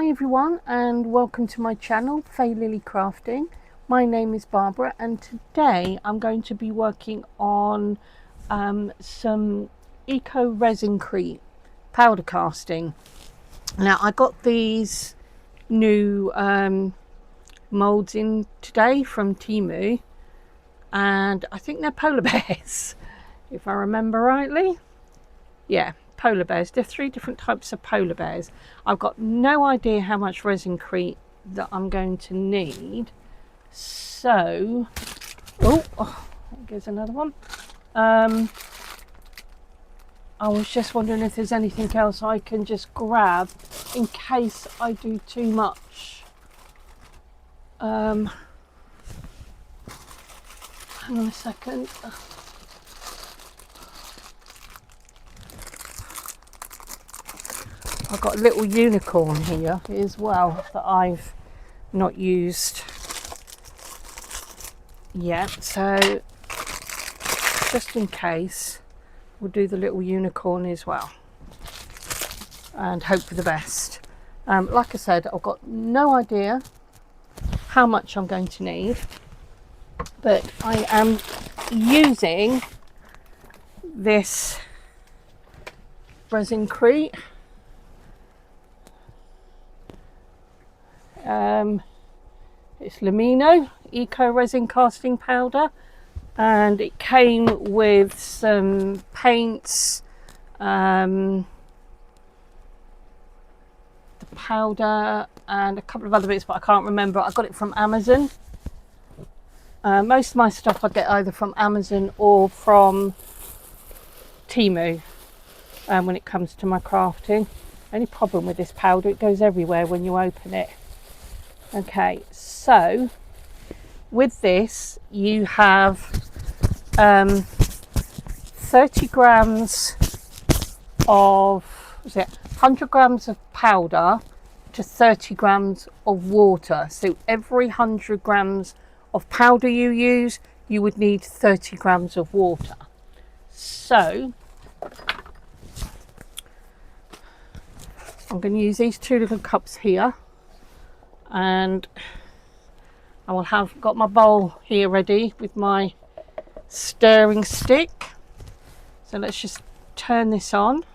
Hi everyone, and welcome to my channel, Fay Lily Crafting. My name is Barbara, and today I'm going to be working on some Eco Resin Crete powder casting. Now I got these new moulds in today from Temu, and I think they're polar bears if I remember rightly. Yeah, polar bears. There are 3 different types of polar bears. I've got no idea how much resin crete that I'm going to need, so there's another one. I was just wondering if there's anything else I can just grab in case I do too much. Hang on a second. I've got a little unicorn here as well that I've not used yet, so just in case we'll do the little unicorn as well and hope for the best. Like I said, I've got no idea how much I'm going to need, but I am using this Resin Crete. It's Lamino Eco Resin Casting Powder, and it came with some paints, the powder and a couple of other bits, but I can't remember. I got it from Amazon. Most of my stuff I get either from Amazon or from Temu when it comes to my crafting. Only problem with this powder, it goes everywhere when you open it. Okay, so with this you have 30 grams of, 100 grams of powder to 30 grams of water. So every 100 grams of powder you use, you would need 30 grams of water. So I'm going to use these 2 little cups here, and I will have got my bowl here ready with my stirring stick. So let's just turn this on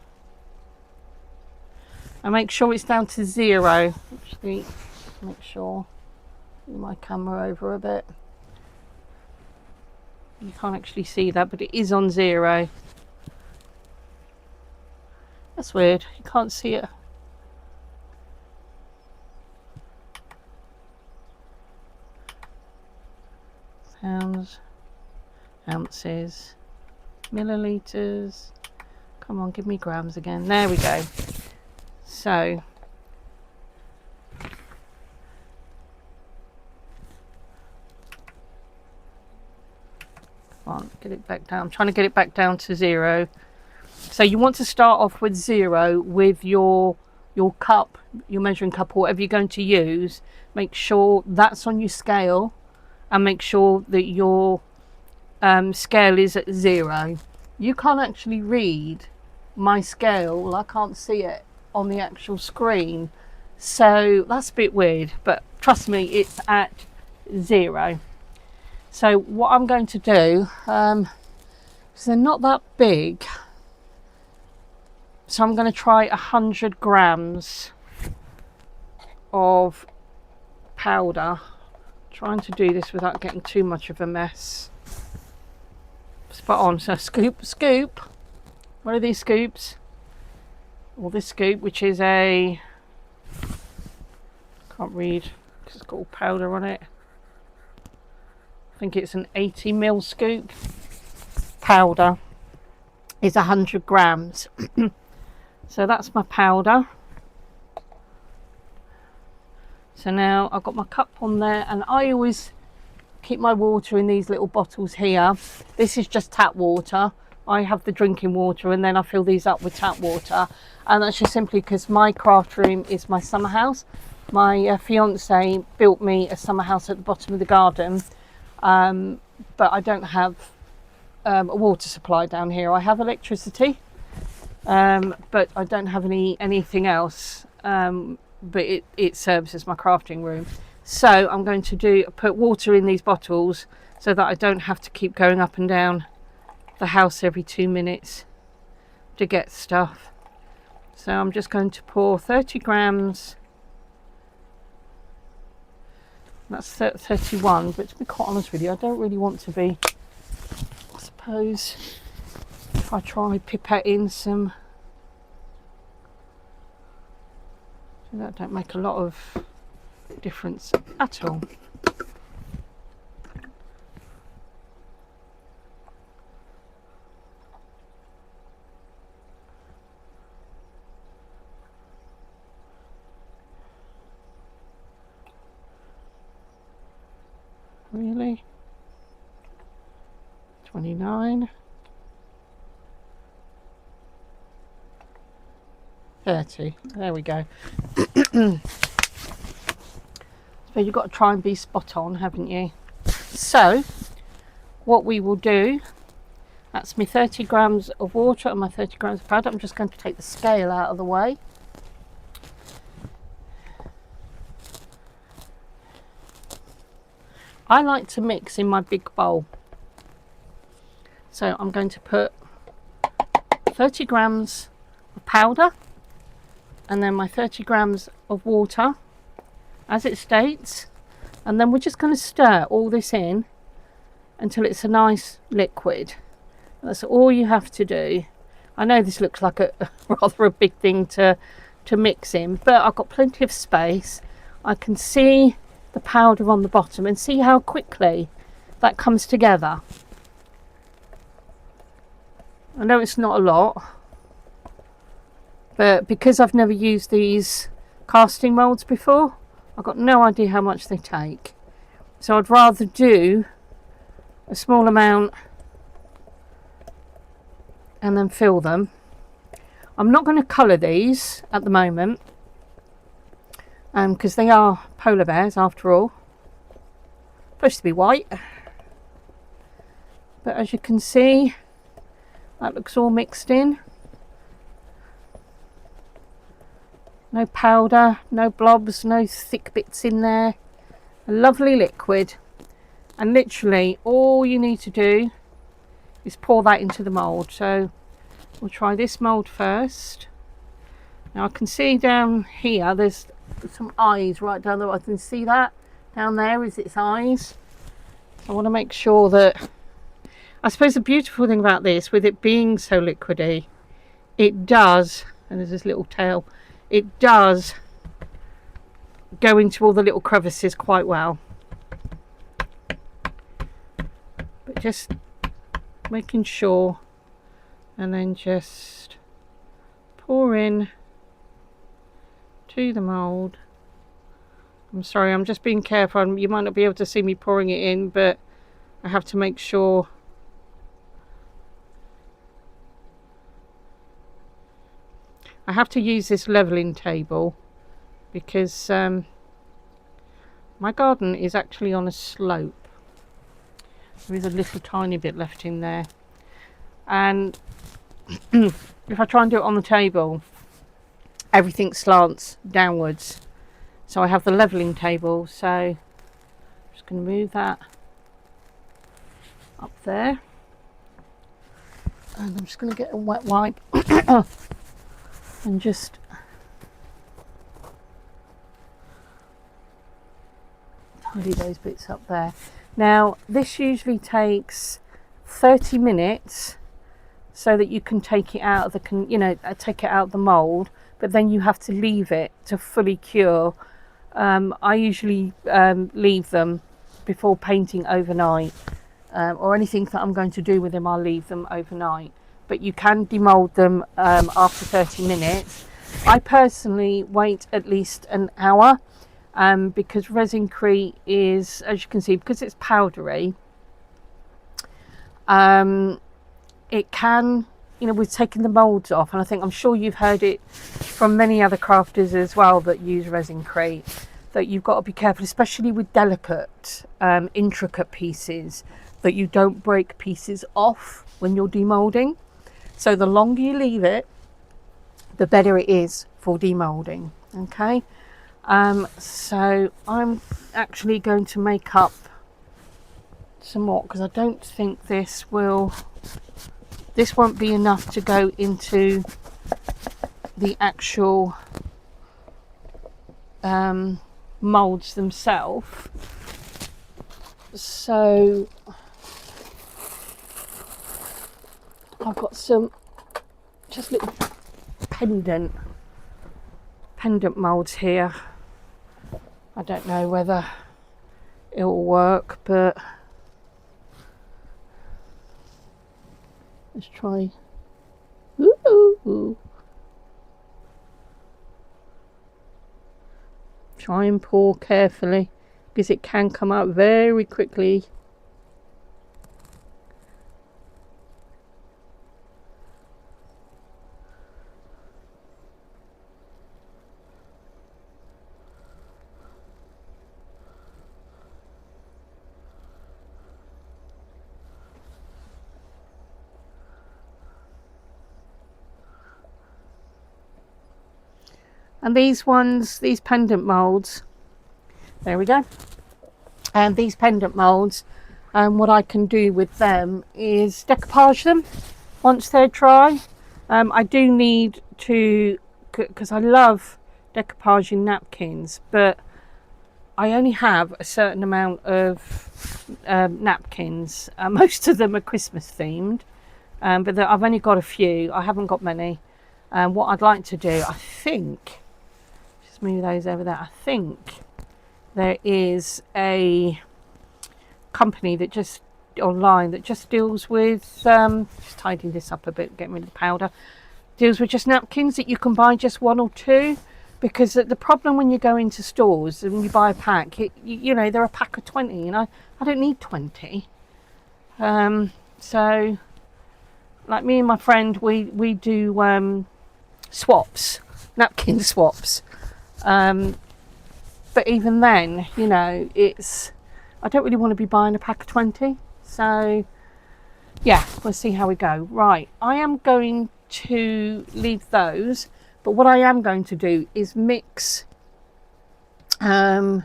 and make sure it's down to 0. Actually, make sure, move my camera over a bit. You can't actually see that, but it is on 0. That's weird, you can't see it. Pounds, ounces, milliliters. Come on, give me grams again. There we go. So come on, get it back down. I'm trying to get it back down to 0. So you want to start off with 0 with your cup, your measuring cup, or whatever you're going to use. Make sure that's on your scale, and make sure that your scale is at 0. You can't actually read my scale. I can't see it on the actual screen, so that's a bit weird, but trust me, it's at 0. So what I'm going to do, because they're not that big, so I'm going to try 100 grams of powder. Trying to do this without getting too much of a mess. Spot on. So scoop. What are these scoops? Well, this scoop, which is a, can't read because it's got all powder on it. I think it's an 80 ml scoop. Powder is 100 grams. So that's my powder. So now I've got my cup on there, and I always keep my water in these little bottles here. This is just tap water. I have the drinking water, and then I fill these up with tap water, and that's just simply because my craft room is my summer house. My fiance built me a summer house at the bottom of the garden, but I don't have a water supply down here. I have electricity, but I don't have anything else. but it serves as my crafting room. So I'm going to put water in these bottles so that I don't have to keep going up and down the house every 2 minutes to get stuff. So I'm just going to pour 30 grams. That's 31, but to be quite honest with you, I don't really want to be, I suppose, if I try pipette in some, so that don't make a lot of difference at all. Really? 29. 30. There we go. So you've got to try and be spot on, haven't you? So what we will do, that's my 30 grams of water and my 30 grams of powder. I'm just going to take the scale out of the way. I like to mix in my big bowl. So I'm going to put 30 grams of powder and then my 30 grams of water as it states, and then we're just going to stir all this in until it's a nice liquid. That's all you have to do. I know this looks like a rather a big thing to mix in, but I've got plenty of space. I can see the powder on the bottom and see how quickly that comes together. I know it's not a lot, but because I've never used these casting moulds before, I've got no idea how much they take. So I'd rather do a small amount and then fill them. I'm not going to colour these at the moment because they are polar bears after all. Supposed to be white, but as you can see, that looks all mixed in. No powder, no blobs, no thick bits in there. A lovely liquid, and literally all you need to do is pour that into the mould. So we'll try this mould first. Now I can see down here there's some eyes right down there. I can see that down there is its eyes. So I want to make sure that, I suppose the beautiful thing about this, with it being so liquidy, it does, and there's this little tail, it does go into all the little crevices quite well. But just making sure, and then just pour in to the mould. I'm sorry, I'm just being careful. You might not be able to see me pouring it in, but I have to make sure. I have to use this leveling table because my garden is actually on a slope. There is a little tiny bit left in there, and if I try and do it on the table, everything slants downwards. So I have the leveling table, so I'm just going to move that up there, and I'm just going to get a wet wipe and just tidy those bits up there. Now this usually takes 30 minutes so that you can take it out of the take it out of the mould, but then you have to leave it to fully cure. I usually leave them before painting overnight, or anything that I'm going to do with them, I'll leave them overnight. But you can demould them after 30 minutes. I personally wait at least an hour because Resin Crete is, as you can see, because it's powdery, it can, we've taken the moulds off, and I'm sure you've heard it from many other crafters as well that use Resin Crete, that you've got to be careful, especially with delicate, intricate pieces, that you don't break pieces off when you're demoulding. So the longer you leave it, the better it is for demoulding. Okay, So I'm actually going to make up some more, because I don't think this won't be enough to go into the actual moulds themselves. So I've got some just little pendant moulds here. I don't know whether it'll work, but let's try. Ooh. Try and pour carefully, because it can come out very quickly. And these pendant moulds, there we go. And these pendant moulds, what I can do with them is decoupage them once they're dry. I do need to, because I love decoupaging napkins, but I only have a certain amount of napkins. Most of them are Christmas themed, but I've only got a few. I haven't got many. What I'd like to do, I think, just move those over there. I think there is a company that just online that just deals with just tidying this up a bit, getting rid of the powder, deals with just napkins that you can buy just one or two, because the problem when you go into stores and you buy a pack, you know, they're a pack of 20, and I don't need 20. So like me and my friend, we do swaps, napkin swaps, but even then, you know, I don't really want to be buying a pack of 20. So yeah, we'll see how we go. Right, I am going to leave those, but what I am going to do is mix. Quite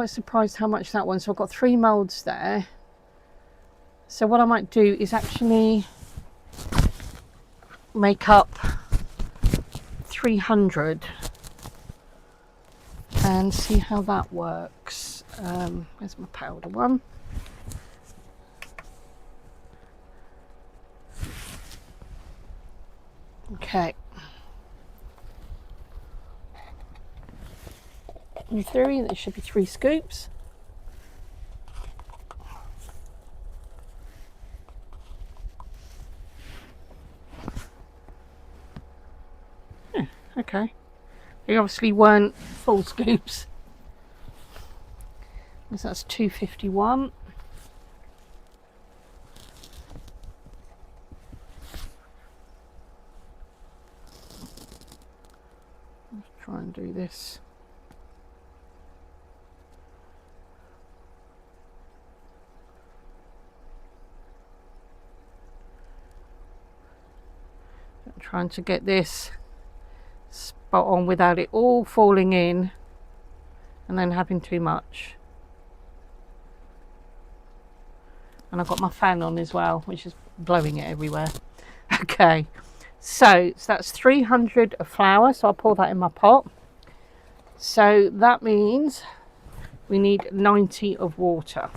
surprised how much that one. So I've got 3 moulds there. So what I might do is actually make up 300 and see how that works. Where's my powder one? Okay. In theory, there should be 3 scoops. Yeah, okay. They obviously weren't full scoops. So that's 251. Let's try and do this. I'm trying to get this spot on without it all falling in and then having too much. And I've got my fan on as well, which is blowing it everywhere. Okay, so that's 300 of flour, so I'll pour that in my pot. So that means we need 90 of water.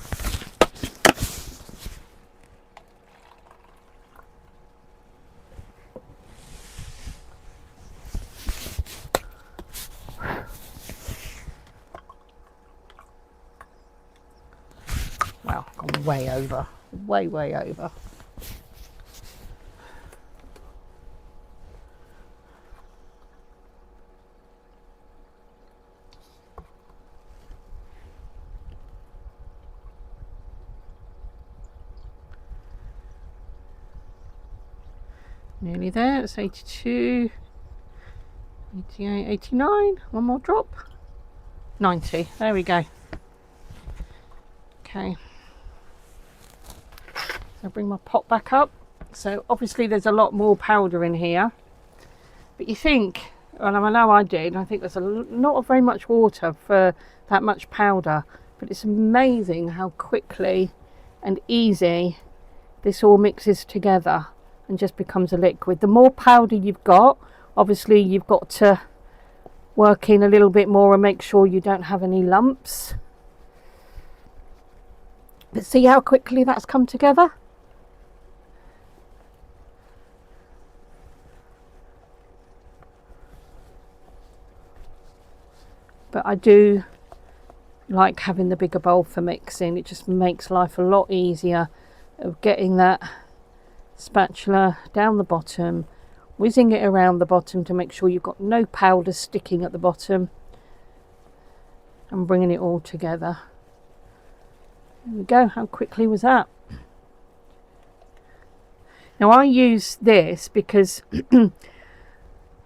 Wow, gone way over, way over. Nearly there. It's 82, 88, 89. One more drop. 90. There we go. Okay. So bring my pot back up. So obviously there's a lot more powder in here, but you think Well, I know I did. I think there's not very much water for that much powder, but it's amazing how quickly and easy this all mixes together and just becomes a liquid. The more powder you've got, obviously you've got to work in a little bit more and make sure you don't have any lumps. But see how quickly that's come together? But I do like having the bigger bowl for mixing. It just makes life a lot easier of getting that spatula down the bottom, whizzing it around the bottom to make sure you've got no powder sticking at the bottom, and bringing it all together. There we go. How quickly was that? Now I use this because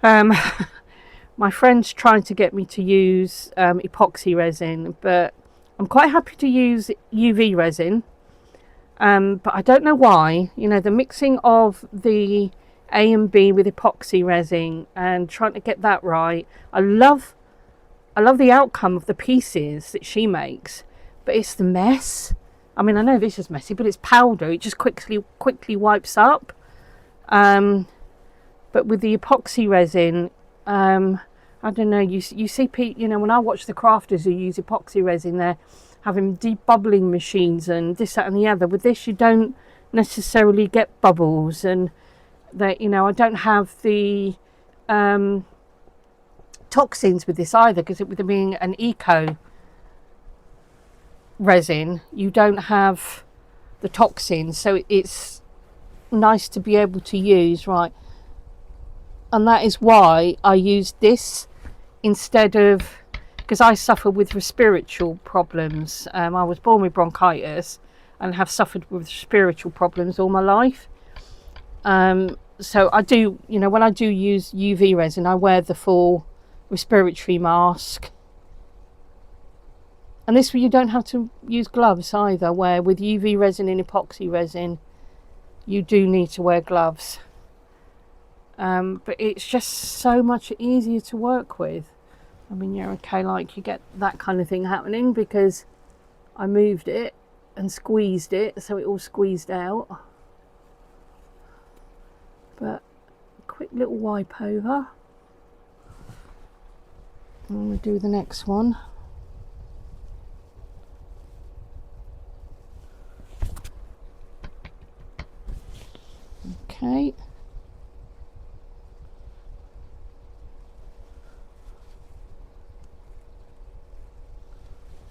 my friend's trying to get me to use epoxy resin, but I'm quite happy to use UV resin. But I don't know why. You know, the mixing of the A and B with epoxy resin and trying to get that right. I love the outcome of the pieces that she makes, but it's the mess. I mean, I know this is messy, but it's powder. It just quickly wipes up. But with the epoxy resin, I don't know. You see, you know, when I watch the crafters who use epoxy resin, they're having deep bubbling machines and this, that, and the other. With this, you don't necessarily get bubbles, and that, you know, I don't have the toxins with this either, because with it being an eco resin, you don't have the toxins, so it's nice to be able to use, right? And that is why I use this instead of, because I suffer with respiratory problems. I was born with bronchitis and have suffered with respiratory problems all my life. So I do, you know, when I do use UV resin, I wear the full respiratory mask. And this way you don't have to use gloves either, where with UV resin and epoxy resin, you do need to wear gloves. But it's just so much easier to work with. I mean, yeah, okay, like you get that kind of thing happening because I moved it and squeezed it, so it all squeezed out. But a quick little wipe over. And we'll do the next one. Okay.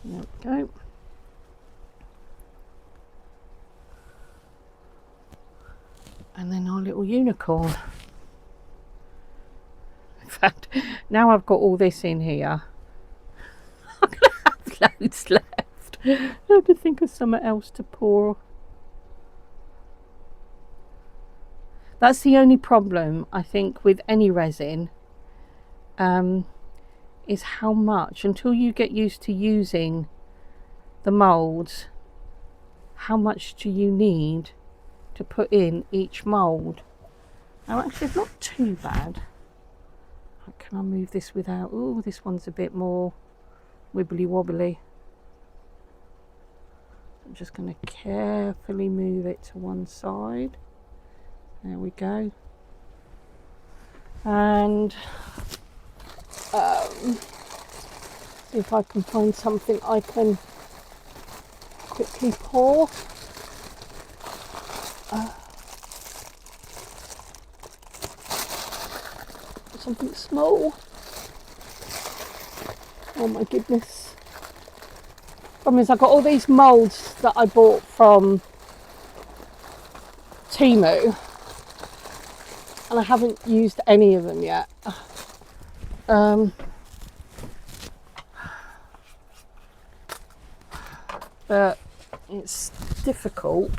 There we go. And then our little unicorn. In fact, now I've got all this in here, I'm going to have loads left. I have to think of something else to pour. That's the only problem, I think, with any resin, is how much, until you get used to using the moulds, how much do you need to put in each mould? Now actually it's not too bad. Can I move this without, oh, this one's a bit more wibbly wobbly. I'm just going to carefully move it to one side. There we go. And see if I can find something I can quickly pour. Something small. Oh my goodness. Problem is, I've got all these moulds that I bought from Temu, and I haven't used any of them yet. But it's difficult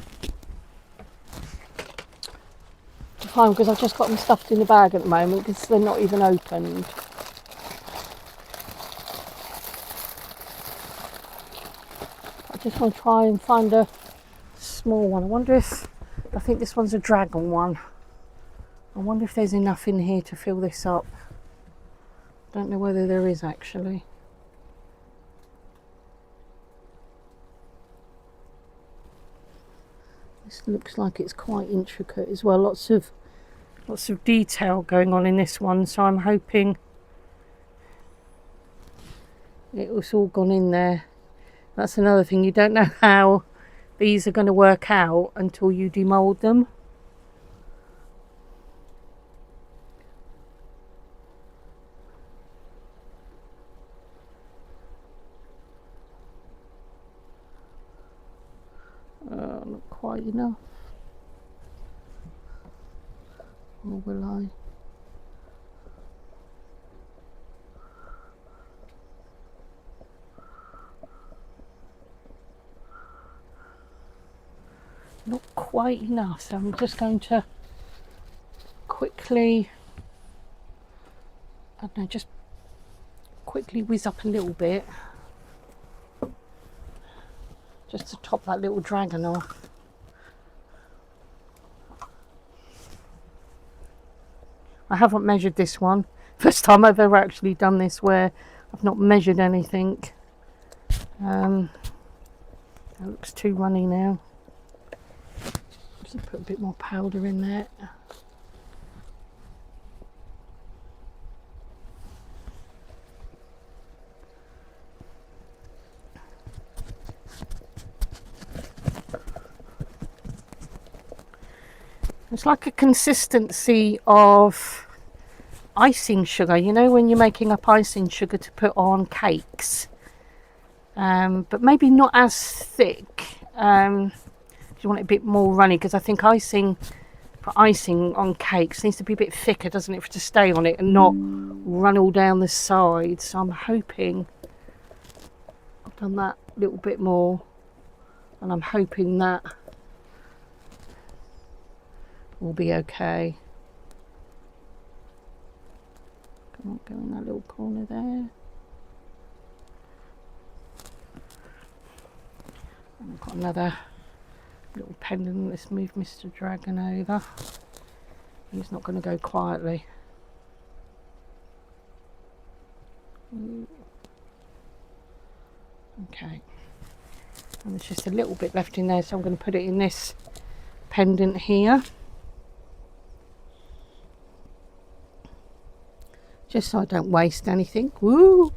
to find because I've just got them stuffed in the bag at the moment because they're not even opened. I just want to try and find a small one. I wonder if, I think this one's a dragon one. I wonder if there's enough in here to fill this up. Don't know whether there is actually. This looks like it's quite intricate as well. Lots of detail going on in this one, so I'm hoping it was all gone in there. That's another thing, you don't know how these are going to work out until you demold them. Not quite enough. Or will I? Not quite enough, so I'm just going to quickly, I don't know, just quickly whiz up a little bit just to top that little dragon off. I haven't measured this one. First time I've ever actually done this where I've not measured anything. That looks too runny now. Just put a bit more powder in there. It's like a consistency of icing sugar, you know, when you're making up icing sugar to put on cakes, but maybe not as thick. You want it a bit more runny, because I think icing on cakes needs to be a bit thicker, doesn't it, for it to stay on it and not run all down the sides. So I'm hoping I've done that a little bit more, and I'm hoping that will be okay. Come on, go in that little corner there. And I've got another little pendant. Let's move Mr. Dragon over. He's not going to go quietly. Okay. And there's just a little bit left in there, so I'm going to put it in this pendant here. Just so I don't waste anything. Woo!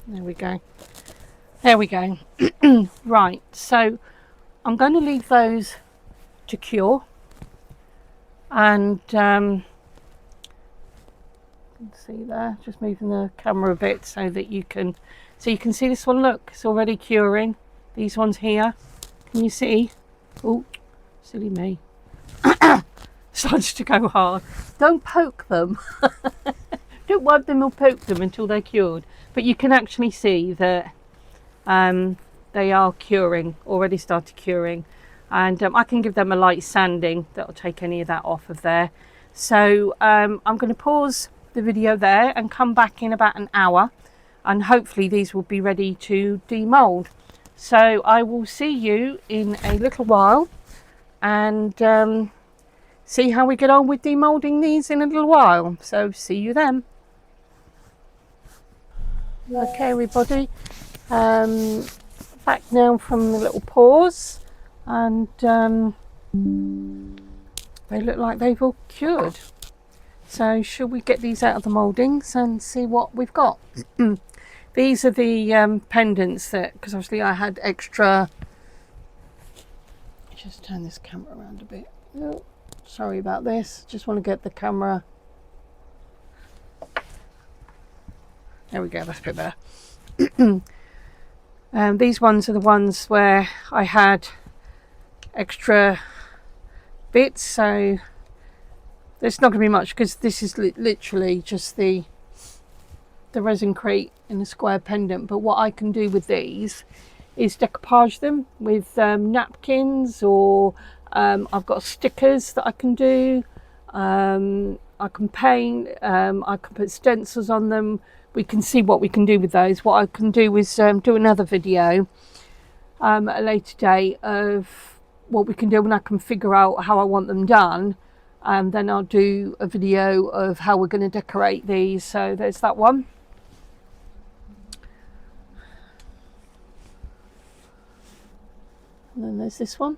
There we go. There we go. Right, so I'm going to leave those to cure, and see there, just moving the camera a bit so that you can see this one. Look, it's already curing. These ones here, can you see? Oh, silly me. Starts to go hard. Don't poke them. Don't wipe them or poke them until they're cured, but you can actually see that they are curing, already started curing, and I can give them a light sanding that'll take any of that off of there. So I'm going to pause the video there and come back in about an hour, and hopefully these will be ready to demold. So I will see you in a little while, and see how we get on with demolding these in a little while. So see you then. Okay everybody, back now from the little pause, and they look like they've all cured. So should we get these out of the mouldings and see what we've got? These are the pendants that, because obviously I had extra, just turn this camera around a bit. Oh, sorry about this, just want to get the camera. There we go, that's a bit better. These ones are the ones where I had extra bits, so there's not going to be much, because this is literally just the resin crate in a square pendant. But what I can do with these is decoupage them with napkins, or I've got stickers that I can do. I can paint, I can put stencils on them. We can see what we can do with those. What I can do is do another video at a later date of what we can do when I can figure out how I want them done, and then I'll do a video of how we're going to decorate these. So there's that one. And then there's this one.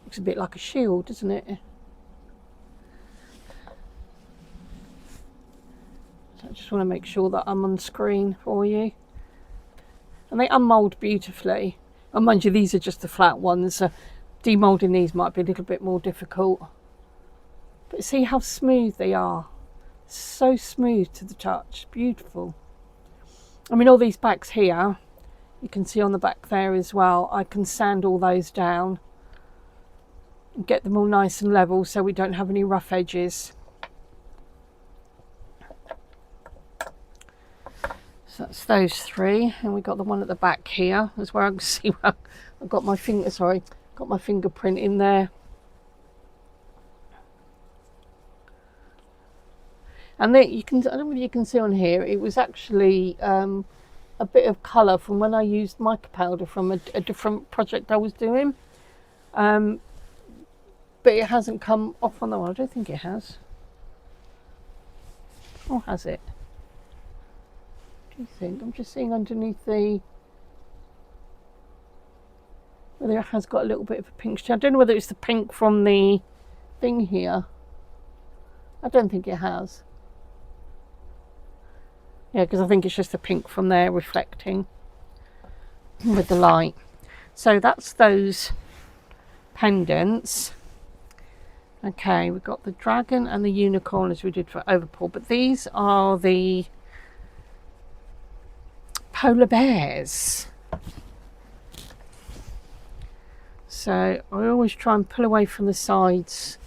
Looks a bit like a shield, doesn't it? So I just want to make sure that I'm on screen for you. And they unmould beautifully. And mind you, these are just the flat ones. Demoulding these might be a little bit more difficult. But see how smooth they are. So smooth to the touch. Beautiful. I mean, all these backs here, you can see on the back there as well, I can sand all those down and get them all nice and level so we don't have any rough edges. So that's those three, and we got the one at the back here. That's where I can see where I've got my fingerprint in there. And then you can, I don't know if you can see on here, it was actually a bit of colour from when I used mica powder from a different project I was doing. But it hasn't come off on the one. I don't think it has. Or has it? What do you think? I'm just seeing underneath the... whether it has got a little bit of a pink shade. I don't know whether it's the pink from the thing here. I don't think it has. Yeah, because I think it's just the pink from there reflecting with the light. So that's those pendants. Okay, we've got the dragon and the unicorn as we did for overpull, but these are the polar bears. So I always try and pull away from the sides.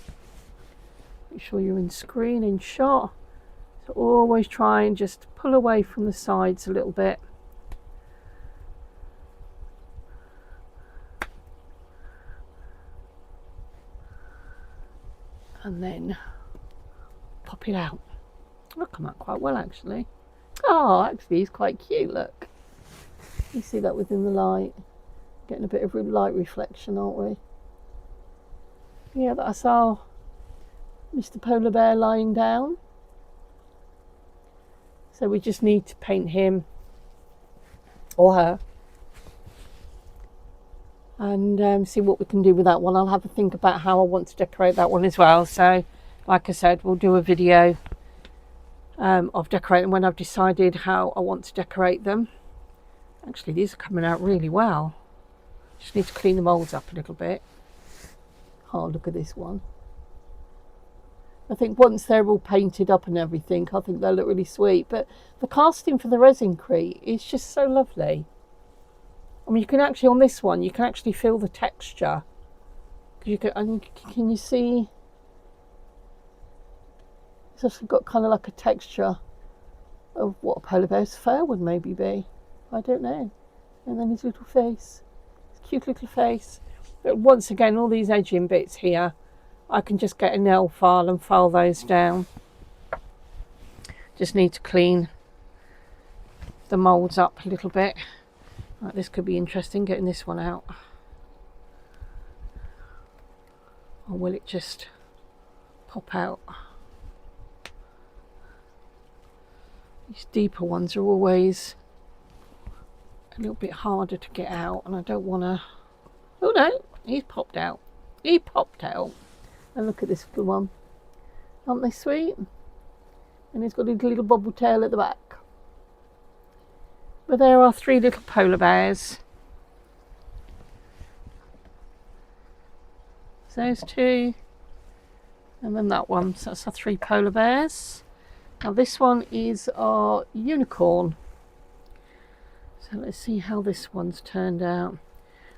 Make sure you're in screen, in shot. So always try and just pull away from the sides a little bit. And then pop it out. That'll come out quite well actually. Oh, actually he's quite cute, look. You see that within the light. Getting a bit of light reflection, aren't we? Yeah, that's our Mr. Polar Bear lying down. So we just need to paint him or her and see what we can do with that one. I'll have a think about how I want to decorate that one as well. So like I said, we'll do a video of decorating when I've decided how I want to decorate them. Actually, these are coming out really well. Just need to clean the moulds up a little bit. Oh, look at this one. I think once they're all painted up and everything, I think they'll look really sweet. But the casting for the Resin Crete is just so lovely. I mean, you can actually, on this one, you can actually feel the texture. You can you see? It's also got kind of like a texture of what a polar bear's fur would maybe be. I don't know. And then his little face, his cute little face. But once again, all these edging bits here, I can just get a nail file and file those down. Just need to clean the moulds up a little bit. Right, this could be interesting, getting this one out. Or will it just pop out? These deeper ones are always a little bit harder to get out, and I don't want to... Oh no, he's popped out. He popped out. And look at this little one. Aren't they sweet? And he's got a little bobble tail at the back. But there are three little polar bears. So those two. And then that one. So that's our three polar bears. Now this one is our unicorn. So let's see how this one's turned out.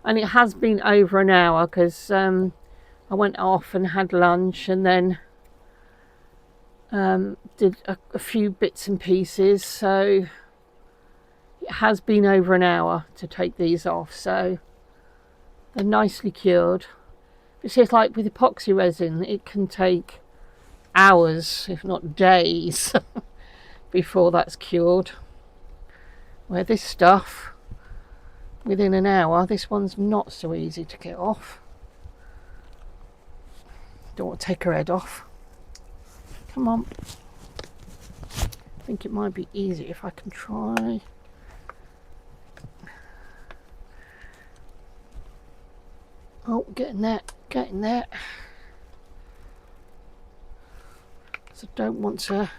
And it has been over an hour because I went off and had lunch and then did a few bits and pieces. So it has been over an hour to take these off. So they're nicely cured. But see, it's like with epoxy resin, it can take hours, if not days, before that's cured. Where this stuff, within an hour, this one's not so easy to get off. Don't want to take her head off. Come on. I think it might be easy if I can try. Oh, getting there. So don't want to.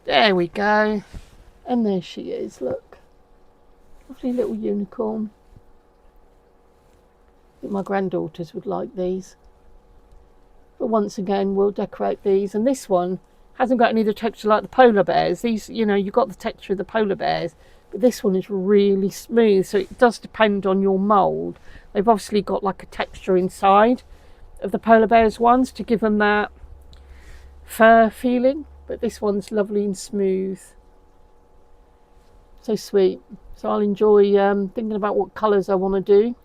There we go. And there she is, look. Lovely little unicorn. I think my granddaughters would like these. But once again, we'll decorate these. And this one hasn't got any of the texture like the polar bears. These, you know, you've got the texture of the polar bears. But this one is really smooth. So it does depend on your mould. They've obviously got like a texture inside of the polar bears ones to give them that fur feeling. But this one's lovely and smooth. So sweet. So I'll enjoy thinking about what colours I want to do.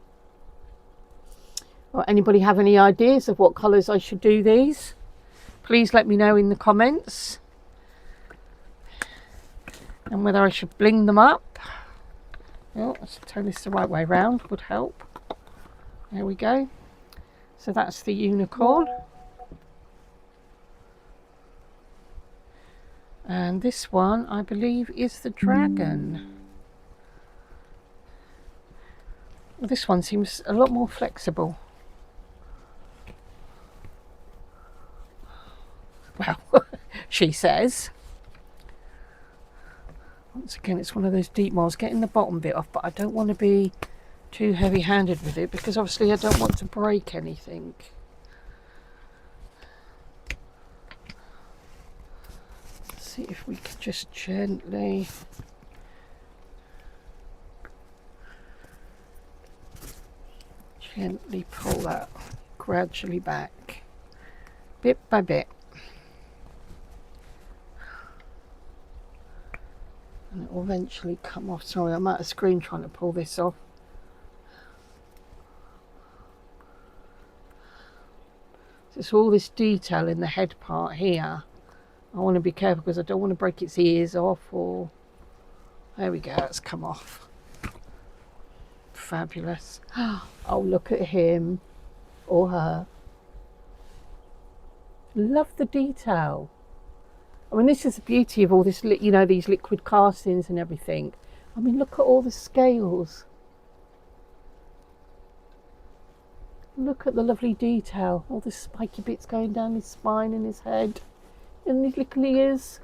Or anybody have any ideas of what colours I should do these? Please let me know in the comments. And whether I should bling them up. Oh, let's turn this the right way round, would help. There we go. So that's the unicorn. And this one, I believe, is the dragon. Well, this one seems a lot more flexible. Well, she says. Once again, it's one of those deep molds. Getting the bottom bit off, but I don't want to be too heavy-handed with it because obviously I don't want to break anything. See if we could just gently pull that gradually back, bit by bit, and it will eventually come off. Sorry, I'm out of screen trying to pull this off. It's all this detail in the head part here. I want to be careful because I don't want to break its ears off, or there we go, it's come off. Fabulous. Oh, look at him or her. Love the detail. I mean, this is the beauty of all this, you know, these liquid castings and everything. I mean, look at all the scales. Look at the lovely detail. All the spiky bits going down his spine and his head. And his little ears.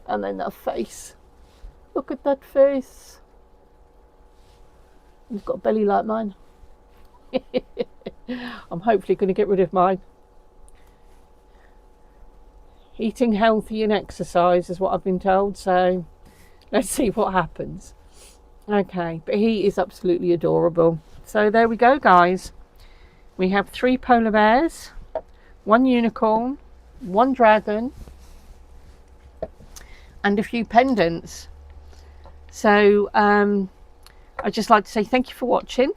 And then that face. Look at that face. He's got a belly like mine. I'm hopefully going to get rid of mine. Eating healthy and exercise is what I've been told, so let's see what happens. Okay, but he is absolutely adorable. So there we go, guys. We have 3 polar bears, 1 unicorn, 1 dragon, and a few pendants. So I'd just like to say thank you for watching.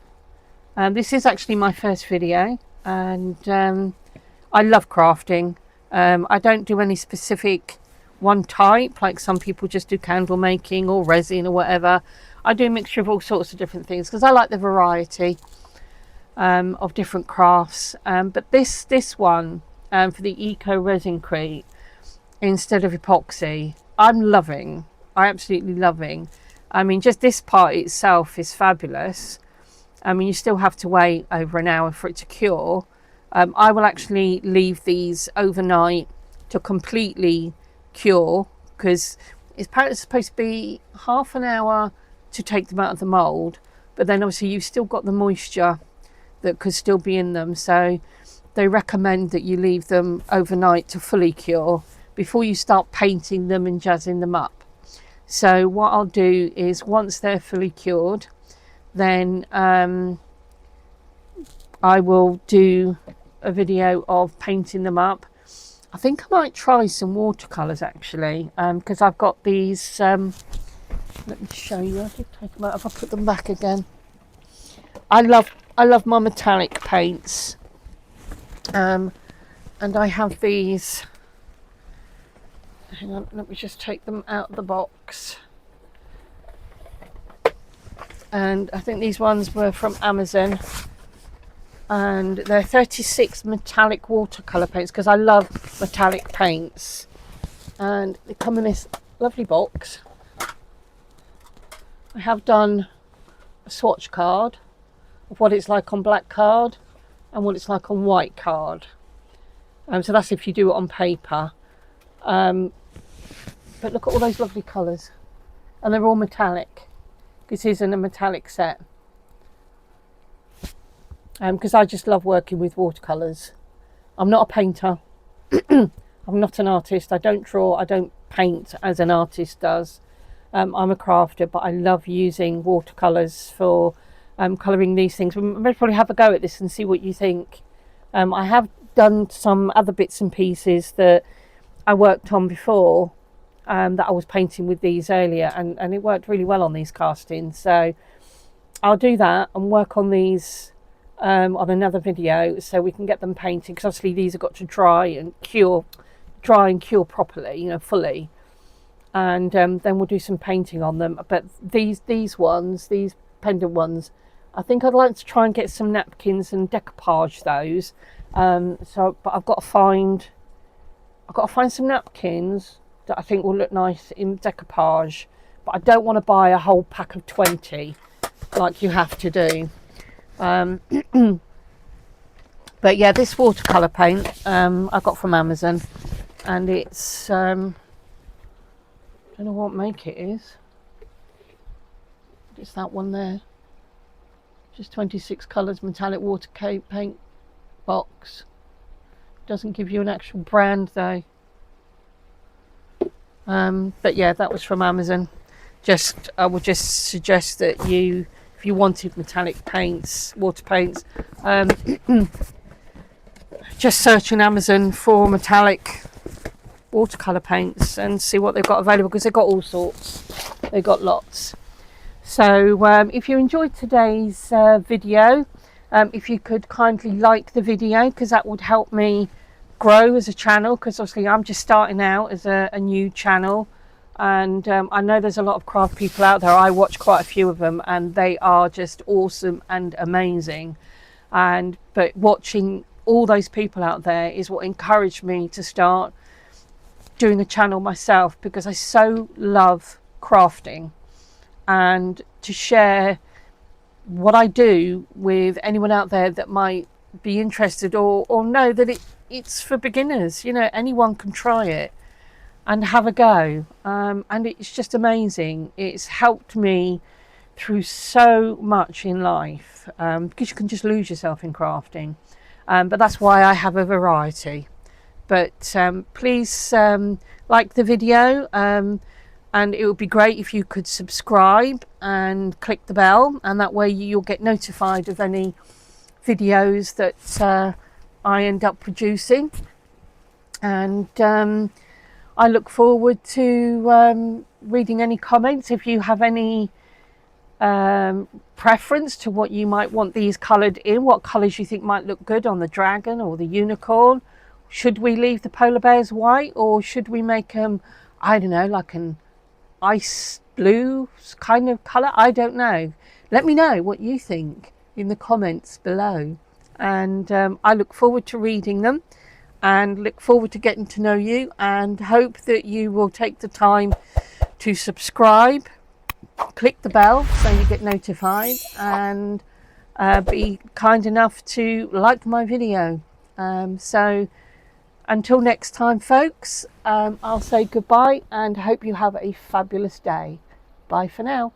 This is actually my first video, and I love crafting. I don't do any specific one type, like some people just do candle making or resin or whatever. I do a mixture of all sorts of different things because I like the variety of different crafts. But this one for the Eco Resin Crete instead of epoxy, I'm loving. I absolutely loving. I mean, just this part itself is fabulous. I mean, you still have to wait over an hour for it to cure. I will actually leave these overnight to completely cure because it's apparently supposed to be half an hour to take them out of the mould, but then obviously you've still got the moisture that could still be in them, so they recommend that you leave them overnight to fully cure before you start painting them and jazzing them up. So what I'll do is once they're fully cured, then I will do a video of painting them up. I think I might try some watercolours actually, because I've got these, let me show you, I did take them out if I put them back again. I love my metallic paints, and I have these, hang on, let me just take them out of the box. And I think these ones were from Amazon, and they're 36 metallic watercolour paints because I love metallic paints, and they come in this lovely box. I have done a swatch card of what it's like on black card and what it's like on white card. So that's if you do it on paper. But look at all those lovely colours, and they're all metallic. This isn't a metallic set, because I just love working with watercolours. I'm not a painter. I'm not an artist. I don't draw, I don't paint as an artist does. I'm a crafter, but I love using watercolours for colouring these things. We'll probably have a go at this and see what you think. I have done some other bits and pieces that I worked on before, that I was painting with these earlier, and it worked really well on these castings. So I'll do that and work on these on another video so we can get them painted, because obviously these have got to dry and cure properly, you know, fully, and then we'll do some painting on them. But these pendant ones, I think I'd like to try and get some napkins and decoupage those. But I've got to find some napkins that I think will look nice in decoupage, but I don't want to buy a whole pack of 20 like you have to do. But yeah, this watercolour paint I got from Amazon, and it's I don't know what make it is. It's that one there, just 26 colours metallic water paint box. Doesn't give you an actual brand though. But yeah, that was from Amazon. I would just suggest that if you wanted metallic paints, water paints, just search on Amazon for metallic watercolour paints and see what they've got available, because they've got all sorts. They've got lots. So if you enjoyed today's video, if you could kindly like the video, because that would help me grow as a channel, because obviously I'm just starting out as a new channel, and I know there's a lot of craft people out there. I watch quite a few of them, and they are just awesome and amazing. But watching all those people out there is what encouraged me to start doing a channel myself, because I so love crafting, and to share what I do with anyone out there that might be interested or know that it's for beginners. You know, anyone can try it and have a go, and it's just amazing. It's helped me through so much in life, because you can just lose yourself in crafting, but that's why I have a variety. But please like the video, and it would be great if you could subscribe and click the bell, and that way you'll get notified of any videos that I end up producing. And I look forward to reading any comments. If you have any preference to what you might want these coloured in, what colours you think might look good on the dragon or the unicorn. Should we leave the polar bears white, or should we make them, I don't know, like an ice blue kind of colour? I don't know. Let me know what you think in the comments below, and I look forward to reading them, and look forward to getting to know you, and hope that you will take the time to subscribe, click the bell so you get notified, and be kind enough to like my video. So until next time, folks, I'll say goodbye and hope you have a fabulous day. Bye for now.